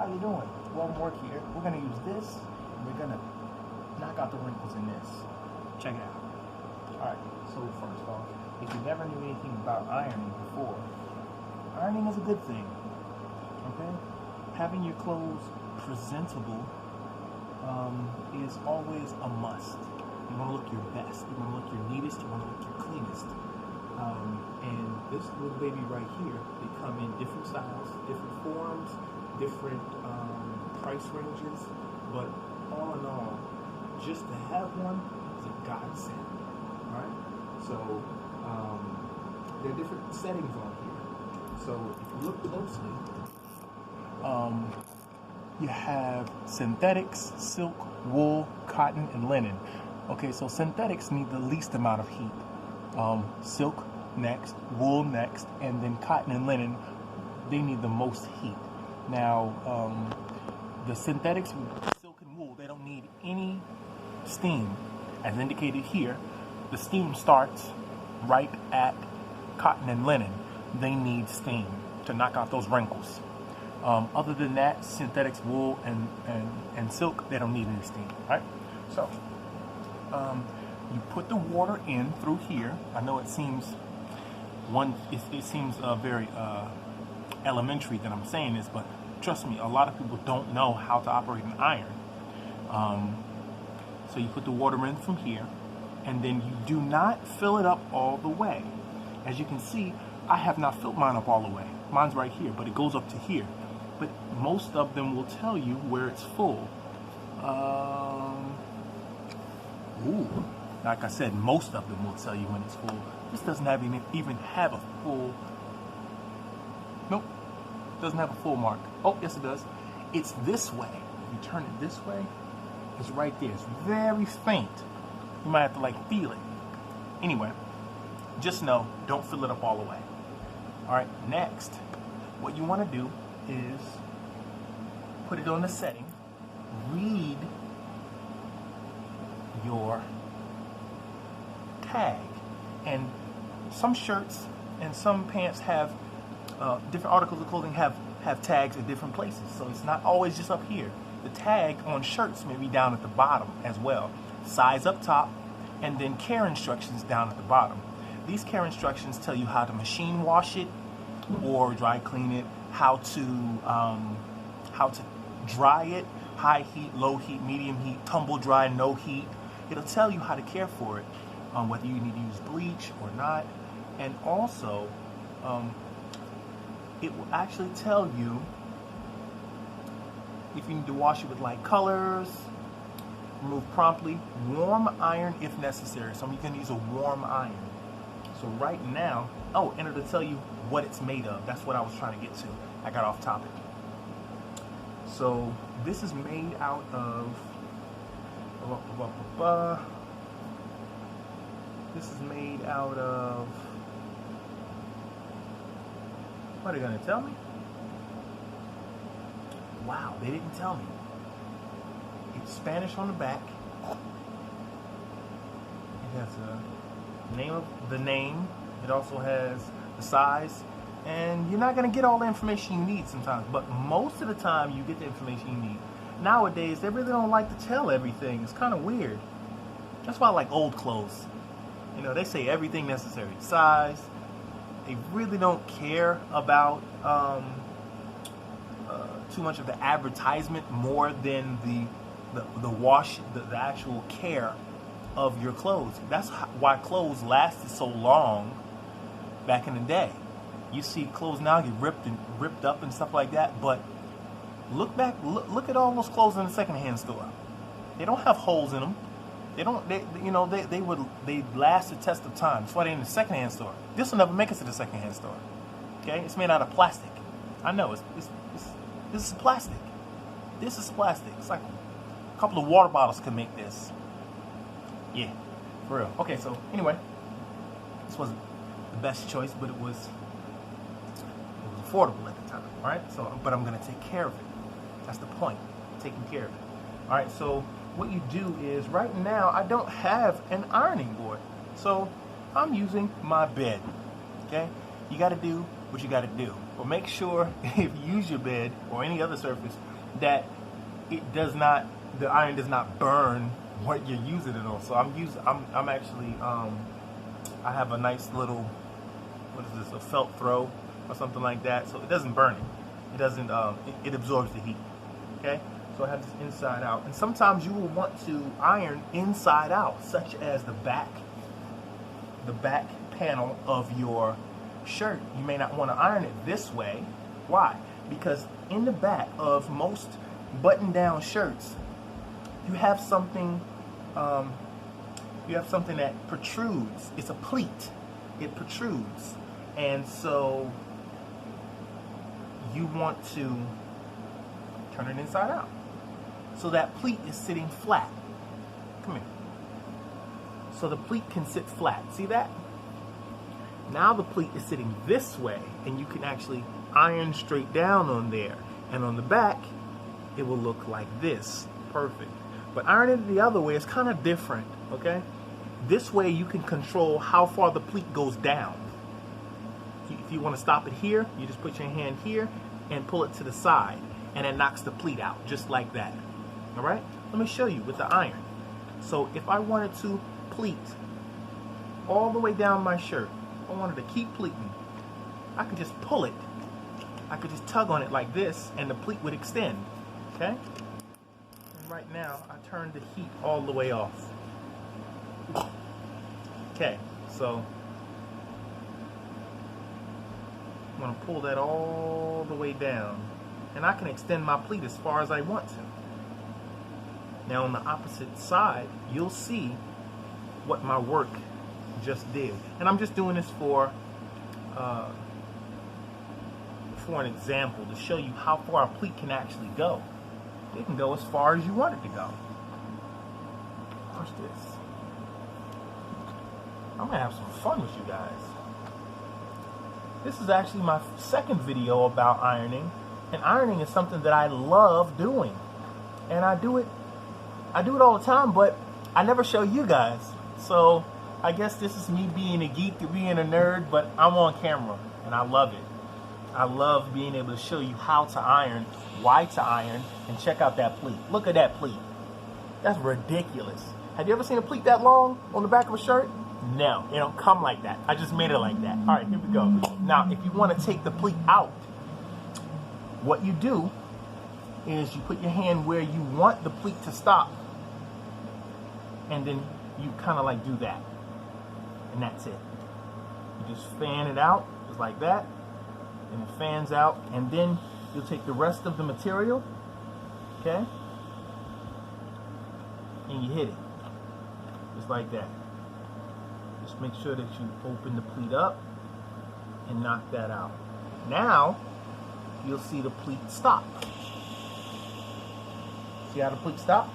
how you doing? WelbonWork here. We're gonna use this, and we're gonna knock out the wrinkles in this. Check it out. Alright, so first off, if you never knew anything about ironing before, ironing is a good thing, okay? Having your clothes presentable is always a must. You want to look your best, you want to look your neatest, you want to look your cleanest. And this little baby right here, they come in different styles, different forms, different price ranges, but all in all, just to have one is a godsend. Alright? So there are different settings on here. So if you look closely, you have synthetics, silk, wool, cotton, and linen. Okay, so synthetics need the least amount of heat. Silk next, wool next, and then cotton and linen, they need the most heat. Now, the synthetics, silk and wool, they don't need any steam. As indicated here, the steam starts right at cotton and linen. They need steam to knock out those wrinkles. Other than that, synthetics, wool, and silk, they don't need any steam, right? So, you put the water in through here. I know it seems very elementary that I'm saying this, but trust me, a lot of people don't know how to operate an iron. So you put the water in from here, and then you do not fill it up all the way. As you can see, I have not filled mine up all the way. Mine's right here, but it goes up to here. But most of them will tell you where it's full. Like I said, most of them will tell you when it's full. This doesn't even have a full. Nope, doesn't have a full mark. Oh, yes it does. It's this way. If you turn it this way, it's right there. It's very faint. You might have to like feel it. Anyway, just know, don't fill it up all the way. All right, next, what you want to do is put it on the setting, read your tag, and some shirts and some pants have different articles of clothing have tags at different places, so it's not always just up here. The tag on shirts may be down at the bottom as well, size up top, and then care instructions down at the bottom. These care instructions tell you how to machine wash it or dry clean it, how to dry it, high heat, low heat, medium heat, tumble dry, no heat. It'll tell you how to care for it, whether you need to use bleach or not. And also, it will actually tell you if you need to wash it with light colors, remove promptly, warm iron if necessary. So you can use a warm iron. So right now, and it'll tell you what it's made of. That's what I was trying to get to. I got off topic. So this is made out of, this is made out of, what are they gonna tell me? Wow, they didn't tell me. It's Spanish on the back. It has the name. It also has the size. And you're not going to get all the information you need sometimes, but most of the time you get the information you need. Nowadays, they really don't like to tell everything. It's kind of weird. That's why I like old clothes. You know, they say everything necessary. Size. They really don't care about too much of the advertisement more than the wash, the actual care of your clothes. That's why clothes lasted so long back in the day. You see clothes now get ripped up and stuff like that, but look at all those clothes in the secondhand store. They don't have holes in them. They last the test of time. That's why they're in the secondhand store. This will never make it to the secondhand store. Okay, it's made out of plastic. I know this is plastic. This is plastic. It's like a couple of water bottles can make this. Yeah, for real. Okay, so anyway, this wasn't the best choice, but it was affordable at the time. All right, so but I'm gonna take care of it. That's the point, taking care of it. All right, so what you do is right now I don't have an ironing board, so I'm using my bed. Okay, you got to do what you got to do, but make sure if you use your bed or any other surface, that the iron does not burn what you're using it on. So I'm actually, I have a nice little, what is this, a felt throw or something like that. So it doesn't burn it. It doesn't, it absorbs the heat. Okay? So I have this inside out. And sometimes you will want to iron inside out, such as the back panel of your shirt. You may not want to iron it this way. Why? Because in the back of most button-down shirts, you have something that protrudes. It's a pleat. It protrudes. And so you want to turn it inside out. So that pleat is sitting flat. Come here. So the pleat can sit flat. See that? Now the pleat is sitting this way, and you can actually iron straight down on there. And on the back, it will look like this. Perfect. But ironing it the other way is kind of different, okay? This way you can control how far the pleat goes down. If you want to stop it here, you just put your hand here and pull it to the side, and it knocks the pleat out, just like that. All right? Let me show you with the iron. So if I wanted to pleat all the way down my shirt, I wanted to keep pleating, I could just pull it. I could just tug on it like this, and the pleat would extend. Okay? And right now, I turned the heat all the way off. Okay, so I'm going to pull that all the way down, and I can extend my pleat as far as I want to. Now on the opposite side, you'll see what my work just did. And I'm just doing this for an example to show you how far a pleat can actually go. It can go as far as you want it to go. Watch this. I'm gonna have some fun with you guys. This is actually my second video about ironing, and ironing is something that I love doing, and I do it all the time, but I never show you guys. So I guess this is me being a geek, being a nerd, but I'm on camera, and I love it. I love being able to show you how to iron, why to iron, and check out that pleat. Look at that pleat. That's ridiculous. Have you ever seen a pleat that long on the back of a shirt? No, it don't come like that. I just made it like that. All right, here we go. Now, if you want to take the pleat out, what you do is you put your hand where you want the pleat to stop, and then you kind of like do that, and that's it. You just fan it out, just like that, and it fans out, and then you'll take the rest of the material, okay, and you hit it, just like that. Just make sure that you open the pleat up and knock that out. Now, you'll see the pleat stop. See how the pleat stopped?